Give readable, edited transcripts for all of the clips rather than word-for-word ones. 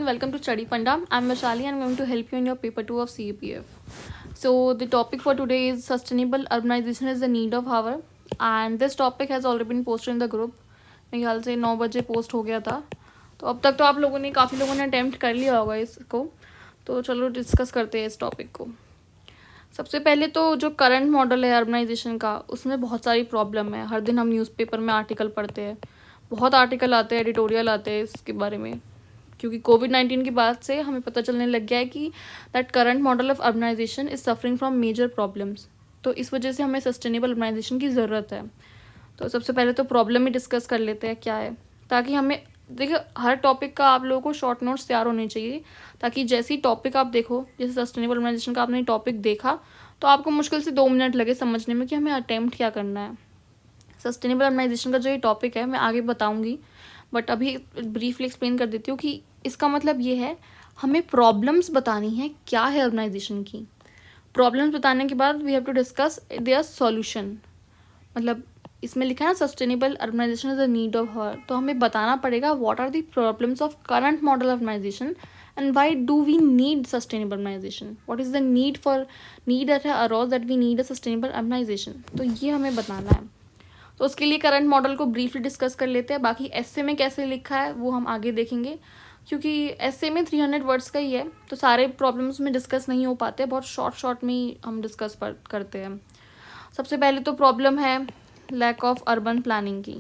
welcome to Study Funda. I'm Vaishali and I'm going to help you in your paper 2 of CAPF. So the topic for today is sustainable urbanization is the need of hour, and this topic has already been posted in the group. मेरे ख्याल से 9 बजे post हो गया था, तो अब तक तो आप लोगों ने काफ़ी लोगों ने अटैम्प्ट कर लिया होगा इसको. तो चलो डिस्कस करते हैं इस टॉपिक को. सबसे पहले तो जो करंट मॉडल है अर्बनाइजेशन का, उसमें बहुत सारी प्रॉब्लम है. हर दिन हम न्यूज़पेपर में आर्टिकल पढ़ते हैं, बहुत आर्टिकल आते हैं, एडिटोरियल आते हैं इसके बारे में, क्योंकि कोविड-19 के बाद से हमें पता चलने लग गया है कि that current model of urbanization is suffering from major problems. तो इस वजह से हमें सस्टेनेबल अर्बनाइजेशन की ज़रूरत है. तो सबसे पहले तो प्रॉब्लम ही डिस्कस कर लेते हैं क्या है, ताकि हमें देखिए हर टॉपिक का आप लोगों को शॉर्ट नोट्स तैयार होने चाहिए, ताकि जैसी टॉपिक आप देखो, जैसे सस्टेनेबल अर्बनाइजेशन का आपने टॉपिक देखा तो आपको मुश्किल से 2 मिनट लगे समझने में कि हमें अटेम्प्ट क्या करना है. सस्टेनेबल अर्बनाइजेशन का जो ये टॉपिक है मैं आगे बताऊंगी, बट अभी ब्रीफली एक्सप्लेन कर देती हूँ कि इसका मतलब ये है हमें प्रॉब्लम्स बतानी है क्या है अर्बनाइजेशन की. प्रॉब्लम्स बताने के बाद we have to discuss their solution. मतलब इसमें लिखा है ना sustainable urbanization is the need of hour, तो हमें बताना पड़ेगा what are the problems of current model urbanization and why do we need sustainable urbanization, what is the need that arose that we need a sustainable urbanization. तो ये हमें बताना है. तो उसके लिए करंट मॉडल को ब्रीफली डिस्कस कर लेते हैं. बाकी एस्से में कैसे लिखा है वो हम आगे देखेंगे, क्योंकि एस्से में 300 वर्ड्स का ही है, तो सारे प्रॉब्लम्स में डिस्कस नहीं हो पाते, बहुत शॉर्ट में ही हम डिस्कस करते हैं. सबसे पहले तो प्रॉब्लम है लैक ऑफ अर्बन प्लानिंग की.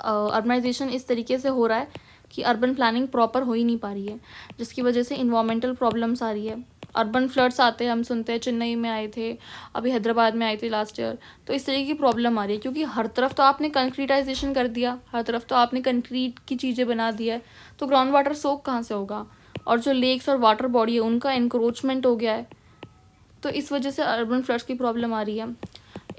अर्बनाइजेशन इस तरीके से हो रहा है कि अर्बन प्लानिंग प्रॉपर हो ही नहीं पा रही है, जिसकी वजह से इन्वायरमेंटल प्रॉब्लम्स आ रही है. अर्बन फ्लड्स आते हैं, हम सुनते हैं चेन्नई में आए थे, अभी हैदराबाद में आए थे लास्ट ईयर. तो इस तरीके की प्रॉब्लम आ रही है, क्योंकि हर तरफ तो आपने कंक्रीटाइजेशन कर दिया, हर तरफ तो आपने कंक्रीट की चीज़ें बना दिया है, तो ग्राउंड वाटर सोक कहाँ से होगा. और जो लेक्स और वाटर बॉडी है उनका इंक्रोचमेंट हो गया है, तो इस वजह से अर्बन फ्लड्स की प्रॉब्लम आ रही है.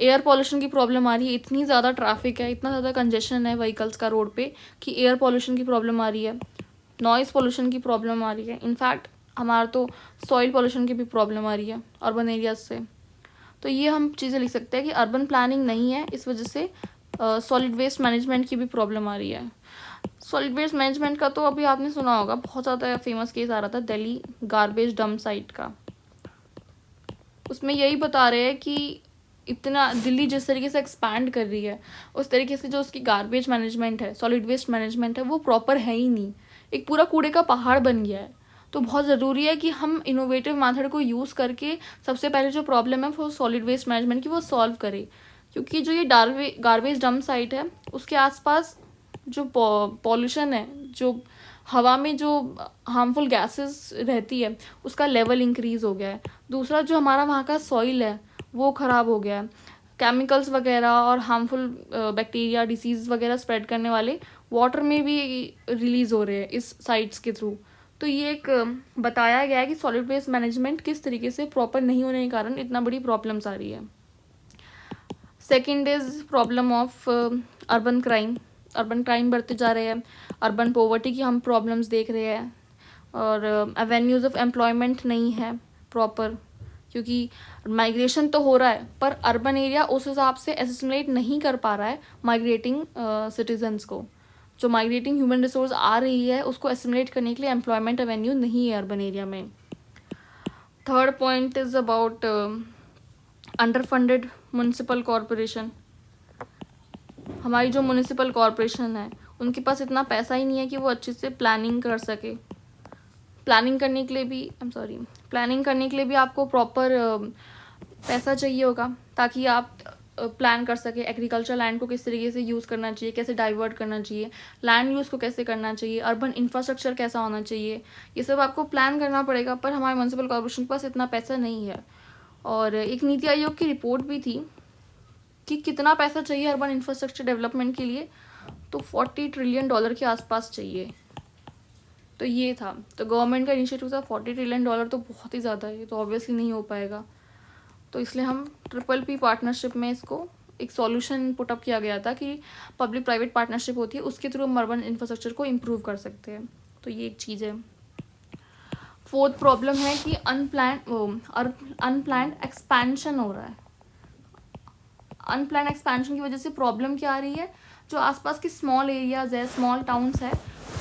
एयर पॉल्यूशन की प्रॉब्लम आ रही है, इतनी ज़्यादा ट्रैफिक है, इतना ज़्यादा कंजेशन है व्हीकल्स का रोड पे कि एयर पॉल्यूशन की प्रॉब्लम आ रही है. नॉइज़ पॉल्यूशन की प्रॉब्लम आ रही है. इनफैक्ट हमारा तो सॉइल पॉल्यूशन की भी प्रॉब्लम आ रही है अर्बन एरियाज से. तो ये हम चीज़ें लिख सकते हैं कि अर्बन प्लानिंग नहीं है, इस वजह से सॉलिड वेस्ट मैनेजमेंट की भी प्रॉब्लम आ रही है. सॉलिड वेस्ट मैनेजमेंट का तो अभी आपने सुना होगा, बहुत ज़्यादा फेमस केस आ रहा था दिल्ली गार्बेज डंप साइट का. उसमें यही बता रहे हैं कि इतना दिल्ली जिस तरीके से एक्सपैंड कर रही है, उस तरीके से जो उसकी गार्बेज मैनेजमेंट है, सॉलिड वेस्ट मैनेजमेंट है, वो प्रॉपर है ही नहीं. एक पूरा कूड़े का पहाड़ बन गया है. तो बहुत ज़रूरी है कि हम इनोवेटिव मेथड को यूज़ करके सबसे पहले जो प्रॉब्लम है वो सॉलिड वेस्ट मैनेजमेंट की वो सॉल्व करें. क्योंकि जो ये गार्बेज डंप साइट है उसके आसपास जो पॉल्यूशन है, जो हवा में जो हार्मफुल गैसेस रहती है, उसका लेवल इंक्रीज़ हो गया है. दूसरा जो हमारा वहाँ का सॉइल है वो ख़राब हो गया है. केमिकल्स वगैरह और हार्मफुल बैक्टीरिया डिसीज़ वगैरह स्प्रेड करने वाले वाटर में भी रिलीज़ हो रहे हैं इस साइट्स के थ्रू. तो ये एक बताया गया है कि सॉलिड वेस्ट मैनेजमेंट किस तरीके से प्रॉपर नहीं होने के कारण इतना बड़ी प्रॉब्लम्स आ रही है. Second is problem of urban crime. Urban crime बढ़ते जा रहे हैं, अर्बन पॉवर्टी की हम प्रॉब्लम्स देख रहे हैं, और एवेन्यूज़ ऑफ एम्प्लॉयमेंट नहीं है प्रॉपर, क्योंकि माइग्रेशन तो हो रहा है पर अर्बन एरिया उस हिसाब से एसिमिलेट नहीं कर पा रहा है माइग्रेटिंग सिटीजन्स को. जो माइग्रेटिंग ह्यूमन रिसोर्स आ रही है उसको एसिमिलेट करने के लिए एम्प्लॉयमेंट एवेन्यू नहीं है अर्बन एरिया में. Third point is about under funded municipal corporation. हमारी जो म्यूनसिपल कॉरपोरेशन है उनके पास इतना पैसा ही नहीं है कि वो अच्छे से प्लानिंग कर सके. प्लानिंग करने के लिए भी आपको प्रॉपर पैसा चाहिए होगा, ताकि आप प्लान कर सके एग्रीकल्चर लैंड को किस तरीके से यूज़ करना चाहिए, कैसे डाइवर्ट करना चाहिए, लैंड यूज़ को कैसे करना चाहिए, अर्बन इंफ्रास्ट्रक्चर कैसा होना चाहिए, ये सब आपको प्लान करना पड़ेगा. पर हमारे म्यूनसिपल कॉर्पोरेशन के पास इतना पैसा नहीं है. और एक नीति आयोग की रिपोर्ट भी थी कि कितना पैसा चाहिए अर्बन इंफ्रास्ट्रक्चर डेवलपमेंट के लिए, तो $40 ट्रिलियन के आसपास चाहिए. तो ये था, तो गवर्नमेंट का इनिशिएटिव था. $40 ट्रिलियन तो बहुत ही ज़्यादा है, तो ऑब्वियसली नहीं हो पाएगा. तो इसलिए हम PPP पार्टनरशिप में इसको एक सॉल्यूशन पुटअप किया गया था कि पब्लिक प्राइवेट पार्टनरशिप होती है, उसके थ्रू हम अर्बन इंफ्रास्ट्रक्चर को इम्प्रूव कर सकते हैं. तो ये एक चीज़ है. फोर्थ प्रॉब्लम है कि अनप्लान्ड एक्सपेंशन हो रहा है. अनप्लान्ड एक्सपेंशन की वजह से प्रॉब्लम क्या आ रही है, जो आसपास के स्मॉल एरियाज़ है, स्मॉल टाउन्स है,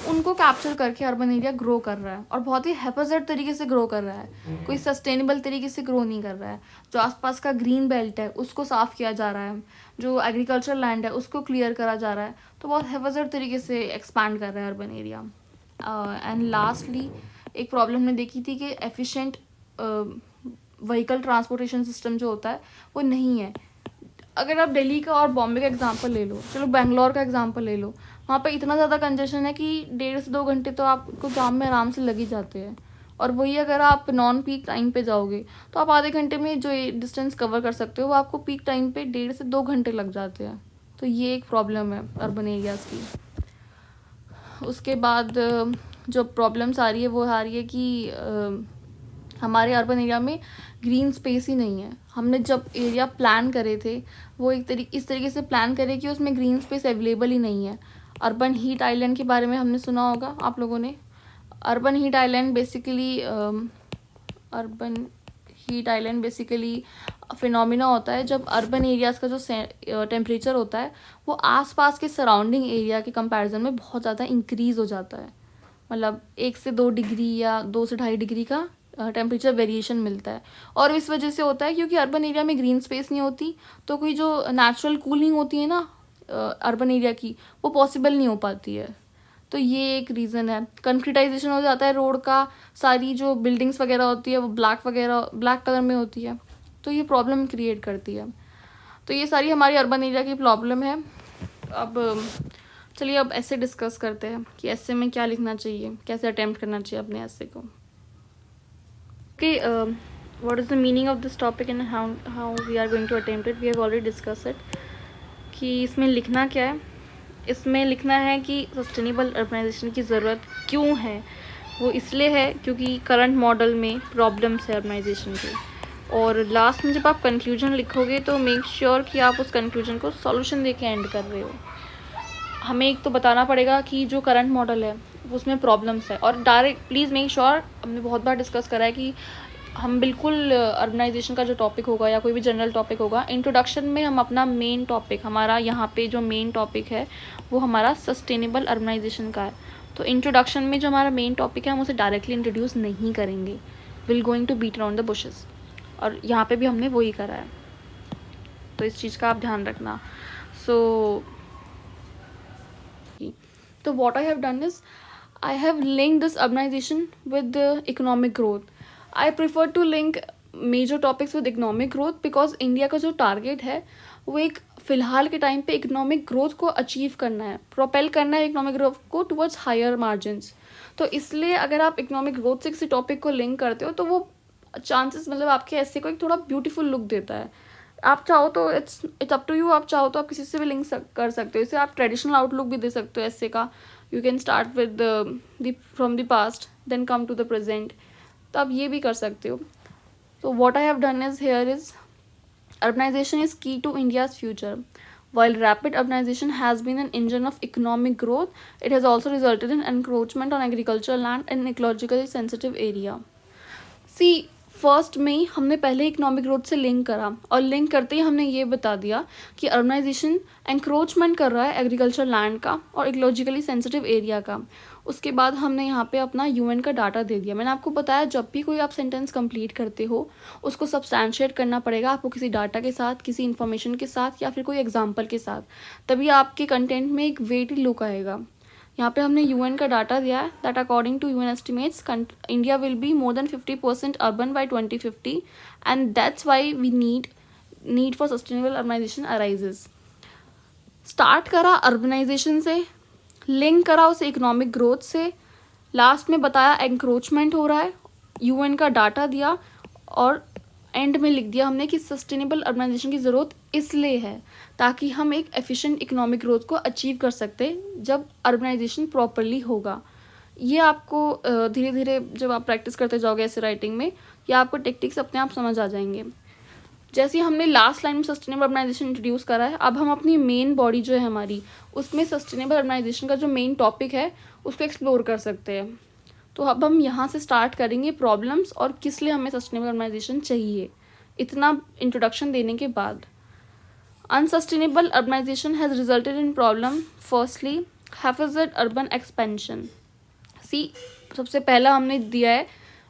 उनको कैप्चर करके अर्बन एरिया ग्रो कर रहा है और बहुत ही हैपोजेट तरीके से ग्रो कर रहा है, कोई सस्टेनेबल तरीके से ग्रो नहीं कर रहा है। जो आसपास का ग्रीन बेल्ट है उसको साफ़ किया जा रहा है, जो एग्रीकल्चर लैंड है उसको क्लियर करा जा रहा है, तो बहुत हैपोजेट तरीके से एक्सपैंड कर रहा है अर्बन एरिया। एंड लास्टली एक प्रॉब्लम हमने देखी थी कि एफिशिएंट व्हीकल ट्रांसपोर्टेशन सिस्टम जो होता है वो नहीं है। अगर आप दिल्ली का और बॉम्बे का एग्जांपल ले लो, चलो बेंगलोर का एग्जांपल ले लो, वहाँ पे इतना ज़्यादा कंजेशन है कि 1.5 से 2 घंटे तो आपको जाम में आराम से लग ही जाते हैं। और वही अगर आप नॉन पीक टाइम पे जाओगे तो आप आधे घंटे में जो डिस्टेंस कवर कर सकते हो वो आपको पीक टाइम पे 1.5 से 2 घंटे लग जाते हैं। तो ये एक प्रॉब्लम है अर्बन एरियाज़ की। उसके बाद जो प्रॉब्लम्स आ रही है वो आ रही है कि हमारे अर्बन एरिया में ग्रीन स्पेस ही नहीं है। हमने जब एरिया प्लान करे थे वो इस तरीके से प्लान करे कि उसमें ग्रीन स्पेस अवेलेबल ही नहीं है। अर्बन हीट आइलैंड के बारे में हमने सुना होगा आप लोगों ने। Urban heat island basically phenomena होता है जब अर्बन एरियाज़ का जो टेम्परेचर होता है वो आसपास के सराउंडिंग एरिया के कंपैरिजन में बहुत ज़्यादा इंक्रीज़ हो जाता है। मतलब 1 से 2 डिग्री या 2 से 2.5 डिग्री का टेम्परेचर वेरिएशन मिलता है। और इस वजह से होता है क्योंकि अर्बन एरिया में ग्रीन स्पेस नहीं होती, तो कोई जो नेचुरल कूलिंग होती है ना अर्बन एरिया की, वो पॉसिबल नहीं हो पाती है। तो ये एक रीज़न है। कंक्रीटाइजेशन हो जाता है रोड का, सारी जो बिल्डिंग्स वगैरह होती है वो ब्लैक कलर में होती है, तो ये प्रॉब्लम क्रिएट करती है। तो ये सारी हमारी अर्बन एरिया की प्रॉब्लम है। अब चलिए अब ऐसे डिस्कस करते हैं कि ऐसे में क्या लिखना चाहिए, कैसे अटेम्प्ट करना चाहिए अपने ऐसे को। Okay, what is the meaning of this topic and how we are going to attempt it? We have already discussed it. कि इसमें लिखना क्या है? इसमें लिखना है कि सस्टेनेबल अर्बनाइजेशन की ज़रूरत क्यों है। वो इसलिए है क्योंकि करंट मॉडल में प्रॉब्लम्स है अर्बनाइजेशन के। और लास्ट में जब आप कंक्लूजन लिखोगे तो मेक श्योर कि आप उस कंक्लूजन को सॉल्यूशन दे के एंड कर रहे हो। हमें एक तो बताना पड़ेगा कि जो करंट मॉडल है उसमें प्रॉब्लम्स है, और डायरेक्ट प्लीज़ मेक श्योर, हमने बहुत बार डिस्कस करा है कि हम बिल्कुल अर्बनाइजेशन का जो टॉपिक होगा या कोई भी जनरल टॉपिक होगा, इंट्रोडक्शन में हम अपना मेन टॉपिक, हमारा यहाँ पे जो मेन टॉपिक है वो हमारा सस्टेनेबल अर्बनाइजेशन का है। तो इंट्रोडक्शन में जो हमारा मेन टॉपिक है हम उसे डायरेक्टली इंट्रोड्यूस नहीं करेंगे, will going to beat around the bushes, और यहाँ पे भी हमने वही करा है। तो इस चीज़ का आप ध्यान रखना। So what I have done is I have linked this urbanization with the economic growth. I prefer to link major topics with economic growth because India का जो टारगेट है वो एक फ़िलहाल के टाइम पे इकोनॉमिक ग्रोथ को अचीव करना है, प्रोपेल करना है इकोनॉमिक ग्रोथ को टुवर्ड्स हायर मार्जिन्स। तो इसलिए अगर आप इकोनॉमिक ग्रोथ से किसी टॉपिक को लिंक करते हो तो वो चांसेस, मतलब आपके ऐसे को एक थोड़ा ब्यूटीफुल लुक देता है। आप चाहो तो इट्स अप टू यू, आप चाहो तो आप किसी से भी लिंक कर सकते हो। इसे आप ट्रेडिशनल आउटलुक भी दे सकते हो ऐसे का। You can start with from the past then come to the present, तो आप ये भी कर सकते हो। तो what I have done is here is urbanization is key to India's future. While rapid urbanization has been an engine of economic growth, it has also resulted in encroachment on agricultural land and ecologically sensitive area. See, first में ही हमने पहले economic growth से link करा, और link करते ही हमने ये बता दिया कि अर्बनाइजेशन एंक्रोचमेंट कर रहा है एग्रीकल्चर लैंड का और इकोलॉजिकली सेंसिटिव एरिया का। उसके बाद हमने यहाँ पे अपना यूएन का डाटा दे दिया। मैंने आपको बताया जब भी कोई आप सेंटेंस कंप्लीट करते हो उसको सब्सटैंशिएट करना पड़ेगा आपको किसी डाटा के साथ, किसी इन्फॉर्मेशन के साथ, या फिर कोई एग्जाम्पल के साथ, तभी आपके कंटेंट में एक वेटी लुक आएगा। यहाँ पे हमने यूएन का डाटा दिया है that according to UN estimates India will be more than 50% urban by 2050 and that's why we need for sustainable urbanization arises. Start करा अर्बनाइजेशन से, लिंक करा उसे इकोनॉमिक ग्रोथ से, लास्ट में बताया एंक्रोचमेंट हो रहा है, यूएन का डाटा दिया, और एंड में लिख दिया हमने कि सस्टेनेबल अर्बनाइजेशन की ज़रूरत इसलिए है ताकि हम एक एफिशिएंट इकोनॉमिक ग्रोथ को अचीव कर सकते जब अर्बनाइजेशन प्रॉपरली होगा। ये आपको धीरे धीरे जब आप प्रैक्टिस करते जाओगे ऐसे राइटिंग में, या आपको टेक्टिक्स अपने आप समझ आ जाएंगे। जैसे हमने लास्ट लाइन में सस्टेनेबल अर्बनाइजेशन इंट्रोड्यूस करा है, अब हम अपनी मेन बॉडी जो है हमारी उसमें सस्टेनेबल अर्बनाइजेशन का जो मेन टॉपिक है उसको एक्सप्लोर कर सकते हैं। तो अब हम यहाँ से स्टार्ट करेंगे प्रॉब्लम्स और किस लिए हमें सस्टेनेबल अर्बनाइजेशन चाहिए। इतना इंट्रोडक्शन देने के बाद, unsustainable urbanisation has resulted in problem. Firstly, haphazard urban expansion. See, सबसे पहला हमने दिया है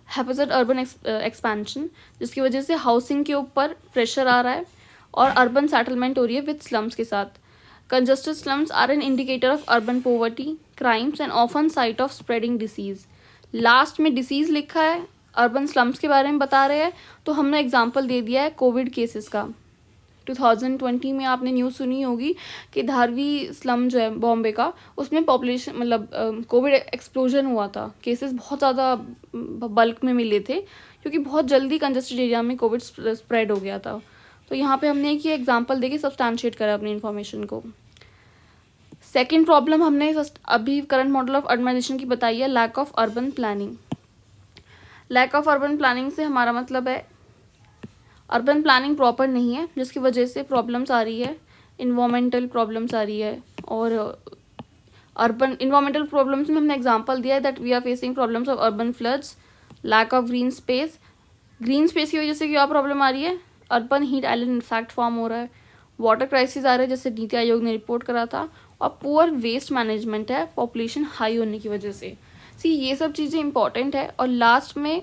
हैफेजेड अर्बन एक्सपेंशन, जिसकी वजह से हाउसिंग के ऊपर प्रेशर आ रहा है और अर्बन सेटलमेंट हो रही है विद स्लम्स के साथ। Congested slums are an indicator of urban poverty, crimes and often site of spreading disease. Last में डिसीज लिखा है, अर्बन स्लम्स के बारे में बता रहे हैं, तो हमने एग्जाम्पल दे दिया है कोविड केसेस का। 2020 में आपने न्यूज़ सुनी होगी कि धारवी स्लम जो है बॉम्बे का, उसमें पॉपुलेशन मतलब कोविड एक्सप्लोजन हुआ था, केसेस बहुत ज़्यादा बल्क में मिले थे क्योंकि बहुत जल्दी कंजस्टेड एरिया में कोविड स्प्रेड हो गया था। तो यहाँ पे हमने एक ही एग्जांपल देके सब्सटैंशिएट करा अपनी इन्फॉर्मेशन को। सेकेंड प्रॉब्लम हमने अभी करंट मॉडल ऑफ अर्बनाइजेशन की बताई है, lack of urban planning. Lack of urban planning से हमारा मतलब है अर्बन प्लानिंग प्रॉपर नहीं है, जिसकी वजह से प्रॉब्लम्स आ रही है, इन्वामेंटल प्रॉब्लम्स आ रही है। और अर्बन इन्वामेंटल प्रॉब्लम्स में हमने एग्जांपल दिया है that we are facing problems of urban floods, lack of green space. Green space की वजह से क्या प्रॉब्लम आ रही है, urban heat island effect form हो रहा है, वाटर क्राइसिस आ रहा है जैसे नीति आयोग ने रिपोर्ट करा था, और पुअर वेस्ट मैनेजमेंट है पॉपुलेशन हाई होने की वजह से। ये सब चीज़ें इंपॉर्टेंट है। और लास्ट में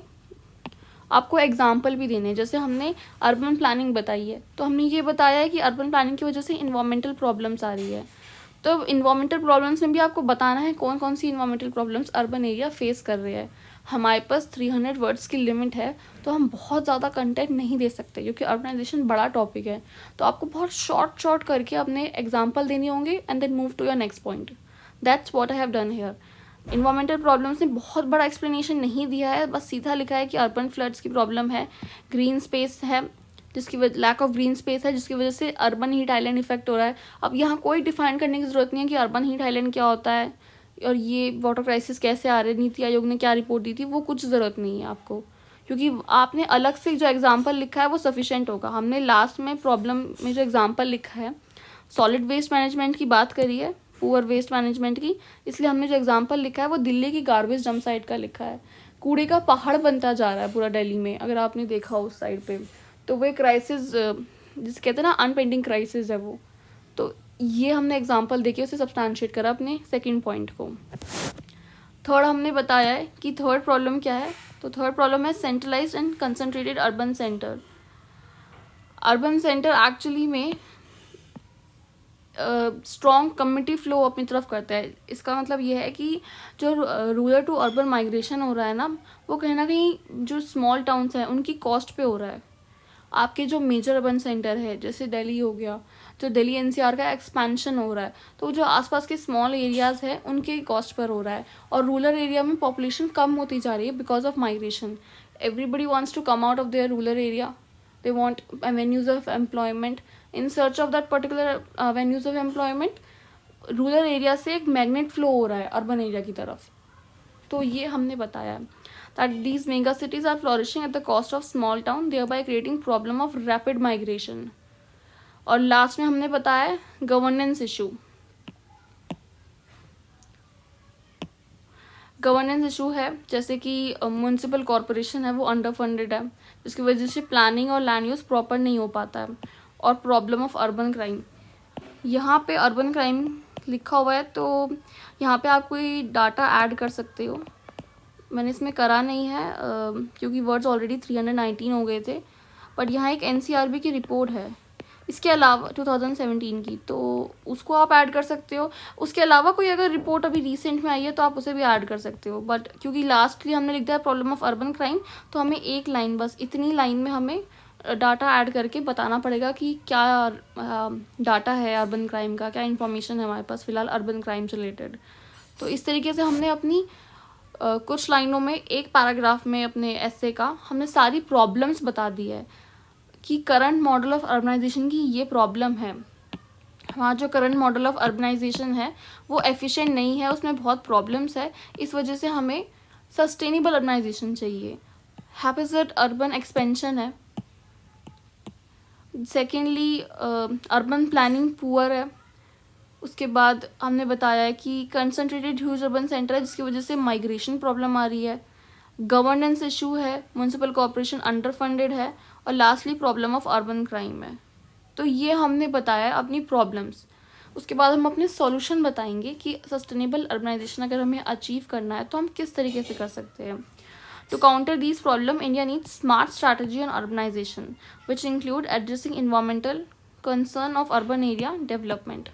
आपको एग्जाम्पल भी देने, जैसे हमने अर्बन प्लानिंग बताई है तो हमने ये बताया है कि अर्बन प्लानिंग की वजह से इन्वामेंटल प्रॉब्लम्स आ रही है, तो इन्वामेंटल प्रॉब्लम्स में भी आपको बताना है कौन कौन सी environmental problems urban area face कर रहे हैं। हमारे पास 300 वर्ड्स की लिमिट है, तो हम बहुत ज़्यादा कंटेंट नहीं दे सकते क्योंकि अर्बनाइजेशन बड़ा टॉपिक है, तो आपको बहुत शॉर्ट करके अपने एग्जाम्पल देने होंगे and then move to your next point. That's what I have done here. Environmental problems ने बहुत बड़ा एक्सप्लेनेशन नहीं दिया है, बस सीधा लिखा है कि अर्बन फ्लड्स की प्रॉब्लम है, ग्रीन स्पेस है जिसकी वजह लैक ऑफ ग्रीन स्पेस है जिसकी वजह से अर्बन हीट आइलैंड इफेक्ट हो रहा है। अब यहाँ कोई डिफाइन करने की ज़रूरत नहीं है कि अर्बन हीट आइलैंड क्या होता है और ये वाटर क्राइसिस कैसे आ रहे हैं, नीति आयोग ने क्या रिपोर्ट दी थी, वो कुछ ज़रूरत नहीं है आपको, क्योंकि आपने अलग से जो एग्जाम्पल लिखा है वो सफिशेंट होगा। हमने लास्ट में प्रॉब्लम में जो एग्जाम्पल लिखा है सॉलिड वेस्ट मैनेजमेंट की बात करी है, पुअर वेस्ट मैनेजमेंट की, इसलिए हमने जो एग्जाम्पल लिखा है वो दिल्ली की गार्बेज डंप साइट का लिखा है। कूड़े का पहाड़ बनता जा रहा है पूरा दिल्ली में, अगर आपने देखा उस साइड पे, तो वो क्राइसिस जिसे कहते हैं ना अनपेंडिंग क्राइसिस है वो। तो ये हमने एग्जाम्पल देके उसे सब्सटैंशिएट करा अपने सेकेंड पॉइंट को। थर्ड हमने बताया है कि थर्ड प्रॉब्लम क्या है, तो थर्ड प्रॉब्लम है centralised and concentrated urban centre. Urban centre actually में स्ट्रॉन्ग कम्युनिटी फ्लो अपनी तरफ करता है। इसका मतलब ये है कि जो रूरल टू अर्बन माइग्रेशन हो रहा है ना, वो कहीं ना कहीं जो स्मॉल टाउन्स हैं उनकी कॉस्ट पे हो रहा है। आपके जो मेजर अर्बन सेंटर है जैसे दिल्ली हो गया, जो दिल्ली एनसीआर का एक्सपेंशन हो रहा है, तो जो आसपास के स्मॉल एरियाज़ हैं उनके कॉस्ट पर हो रहा है। और रूरल एरिया में पॉपुलेशन कम होती जा रही है because of migration. Everybody wants to come out of their rural area, they want avenues of employment. In search of that particular avenues of employment, rural area से एक मैग्नेट फ्लो हो रहा है अर्बन एरिया की तरफ। तो ये हमने बताया that these mega cities are flourishing at the cost of small town, thereby creating problem of rapid migration. और लास्ट में हमने बताया गवर्नेंस इशू। गवर्नेंस इशू है जैसे कि म्यूनसिपल कॉरपोरेशन है वो अंडर फंडेड है, जिसकी वजह से प्लानिंग और लैंड यूज़ प्रॉपर नहीं हो पाता है। और प्रॉब्लम ऑफ अर्बन क्राइम, यहाँ पे अर्बन क्राइम लिखा हुआ है तो यहाँ पे आप कोई डाटा ऐड कर सकते हो। मैंने इसमें करा नहीं है क्योंकि वर्ड्स ऑलरेडी 319 हो गए थे, बट यहाँ एक एनसीआरबी की रिपोर्ट है इसके अलावा 2017 की, तो उसको आप ऐड कर सकते हो। उसके अलावा कोई अगर रिपोर्ट अभी रिसेंट में आई है तो आप उसे भी ऐड कर सकते हो, बट क्योंकि लास्टली हमने लिख दिया प्रॉब्लम ऑफ अर्बन क्राइम, तो हमें एक लाइन, बस इतनी लाइन में हमें डाटा ऐड करके बताना पड़ेगा कि क्या डाटा है अर्बन क्राइम का, क्या इन्फॉर्मेशन है हमारे पास फिलहाल अर्बन क्राइम से रिलेटेड। तो इस तरीके से हमने अपनी कुछ लाइनों में एक पैराग्राफ में अपने एसे का हमने सारी प्रॉब्लम्स बता दी है कि करंट मॉडल ऑफ अर्बनाइजेशन की ये प्रॉब्लम है। हमारा जो करंट मॉडल ऑफ अर्बनाइजेशन है वो एफिशिएंट नहीं है, उसमें बहुत प्रॉब्लम्स है, इस वजह से हमें सस्टेनेबल अर्बनाइजेशन चाहिए। हैफेजेड अर्बन एक्सपेंशन है। सेकेंडली अर्बन प्लानिंग पुअर है। उसके बाद हमने बताया है कि कंसंट्रेटेड ह्यूज अर्बन सेंटर है जिसकी वजह से माइग्रेशन प्रॉब्लम आ रही है। गवर्नेंस इशू है, म्यूनसिपल कॉर्पोरेशन अंडर फंडेड है, और lastly problem of urban crime है। तो ये हमने बताया अपनी प्रॉब्लम्स। उसके बाद हम अपने सॉल्यूशन बताएंगे कि सस्टेनेबल अर्बनाइजेशन अगर हमें अचीव करना है तो हम किस तरीके से कर सकते हैं. To counter these problems, India needs smart strategy on urbanization, which include addressing environmental concern of urban area development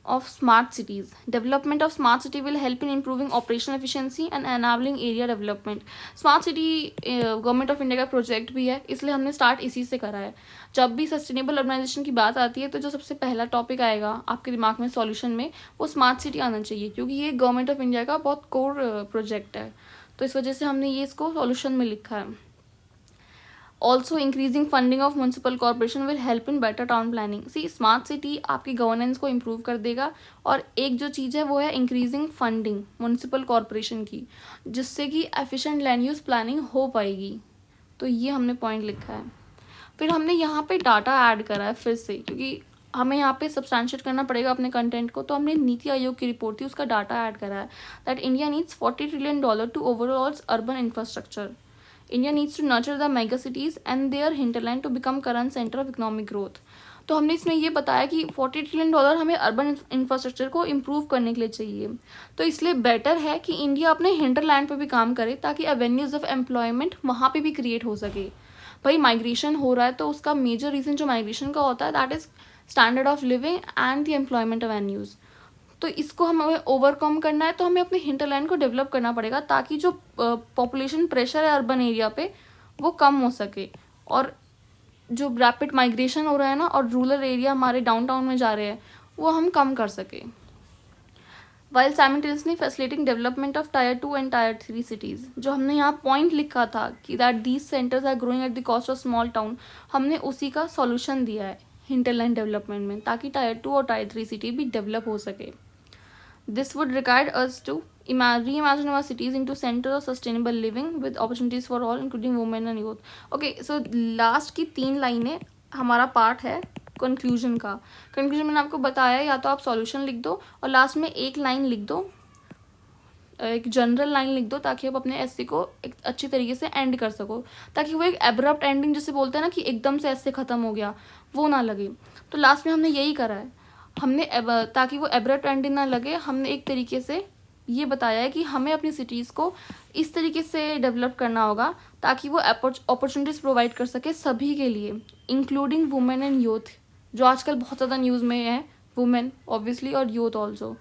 of smart cities. Development of smart city will help in improving operational efficiency and enabling area development. Smart city government of India का project भी है, इसलिए हमने start इसी से करा है. जब भी सस्टेनेबल अर्बनाइजेशन की बात आती है तो जो सबसे पहला टॉपिक आएगा आपके दिमाग में सॉल्यूशन में वो स्मार्ट सिटी आना चाहिए, क्योंकि ये गवर्नमेंट ऑफ इंडिया का बहुत कोर प्रोजेक्ट है. तो इस वजह से हमने ये इसको सॉल्यूशन में लिखा है. Also increasing funding of municipal corporation will help in better town planning. See smart city आपकी गवर्नेंस को इम्प्रूव कर देगा. और एक जो चीज़ है वो है इंक्रीजिंग फंडिंग म्यूनसिपल कॉर्पोरेशन की, जिससे कि एफिशिएंट लैंड यूज़ प्लानिंग हो पाएगी. तो ये हमने पॉइंट लिखा है. फिर हमने यहाँ पे डाटा ऐड करा है फिर से, क्योंकि हमें यहाँ पे सब्सटैंशिएट करना पड़ेगा अपने कंटेंट को. तो हमने नीति आयोग की रिपोर्ट थी उसका डाटा ऐड करा है that India needs $40 trillion to overall urban infrastructure. India needs to nurture the mega cities and their hinterland to become current center of economic growth. तो हमने इसमें ये बताया कि $40 trillion हमें अर्बन इंफ्रास्ट्रक्चर को इम्प्रूव करने के लिए चाहिए. तो इसलिए बेटर है कि इंडिया अपने हिंटरलैंड पे भी काम करे ताकि एवेन्यूज ऑफ एम्प्लॉयमेंट वहाँ पे भी क्रिएट हो सके. भाई माइग्रेशन हो रहा है तो उसका मेजर रीज़न जो माइग्रेशन का होता है that is standard of living and the employment avenues. तो इसको हमें ओवरकम करना है तो हमें अपने हिंटरलैंड को डेवलप करना पड़ेगा ताकि जो पॉपुलेशन प्रेशर है अर्बन एरिया पे वो कम हो सके. और जो रैपिड माइग्रेशन हो रहा है ना और रूरल एरिया हमारे डाउनटाउन में जा रहे हैं वो हम कम कर सके. While simultaneously facilitating development of Tier 2 and Tier 3 cities. जो हमने यहाँ पॉइंट लिखा था कि that these centres are growing at the cost of small town, हमने उसी का सॉल्यूशन दिया है हिंटरलैंड डेवलपमेंट में, ताकि Tier 2 और Tier 3 सिटी भी डेवलप हो सके. This would require us to reimagine our cities into centers of sustainable living with opportunities for all, including women and youth. Okay, so last की 3 लाइनें हमारा पार्ट है कंक्लूजन का. कंक्लूजन मैंने आपको बताया या तो आप सॉल्यूशन लिख दो और लास्ट में एक लाइन लिख दो, एक जनरल लाइन लिख दो ताकि आप अपने एस्से को एक अच्छी तरीके से एंड कर सको, ताकि वो एक एब्रप्ट एंडिंग जिसे बोलते हैं ना कि एकदम से एस्से ख़त्म हो गया वो ना लगे. तो लास्ट में हमने यही करा है. हमने ताकि वो एब्रप्ट एंडिंग ना लगे हमने एक तरीके से ये बताया है कि हमें अपनी सिटीज़ को इस तरीके से डेवलप करना होगा ताकि वो अपॉर्चुनिटीज़ प्रोवाइड कर सके सभी के लिए, इंक्लूडिंग वुमेन एंड यूथ, जो आजकल बहुत ज़्यादा न्यूज़ में है, वुमेन ऑब्वियसली और यूथ ऑल्सो.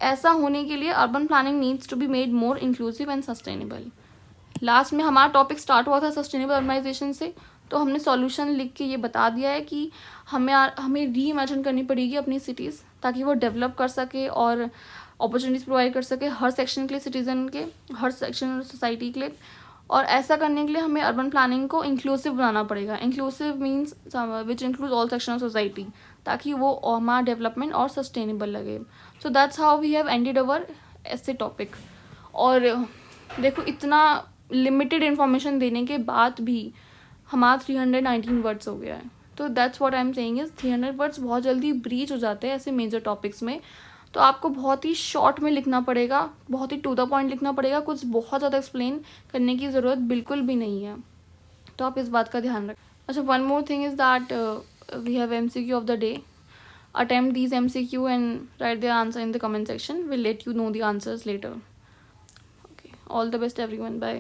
ऐसा होने के लिए urban planning needs to be made more inclusive and sustainable. Last में हमारा टॉपिक स्टार्ट हुआ था सस्टेनेबल अर्बनाइजेशन से, तो हमने सॉल्यूशन लिख के ये बता दिया है कि हमें री इमेजिन करनी पड़ेगी अपनी सिटीज़ ताकि वो डेवलप कर सके और अपॉर्चुनिटीज़ प्रोवाइड कर सके हर सेक्शन के लिए, सिटीज़न के हर सेक्शन सोसाइटी के लिए. और ऐसा करने के लिए हमें अर्बन प्लानिंग को इंक्लूसिव बनाना पड़ेगा. Inclusive means which include all section of society, ताकि वो हमारा डेवलपमेंट और सस्टेनेबल लगे. So that's how we have ended our essay topic. और देखो इतना लिमिटेड इन्फॉर्मेशन देने के बाद भी हमारा 319 वर्ड्स हो गया है. तो that's what I am saying is 300 words बहुत जल्दी ब्रीच हो जाते हैं ऐसे मेजर टॉपिक्स में. तो आपको बहुत ही शॉर्ट में लिखना पड़ेगा, बहुत ही टू द पॉइंट लिखना पड़ेगा, कुछ बहुत ज़्यादा एक्सप्लेन करने की ज़रूरत बिल्कुल भी नहीं है. तो आप इस बात का ध्यान रखें. अच्छा, one more thing is that we have MCQ of the day. Attempt these MCQ and write their answer in the comment section. We'll let you know the answers later. Okay, all the best everyone. Bye.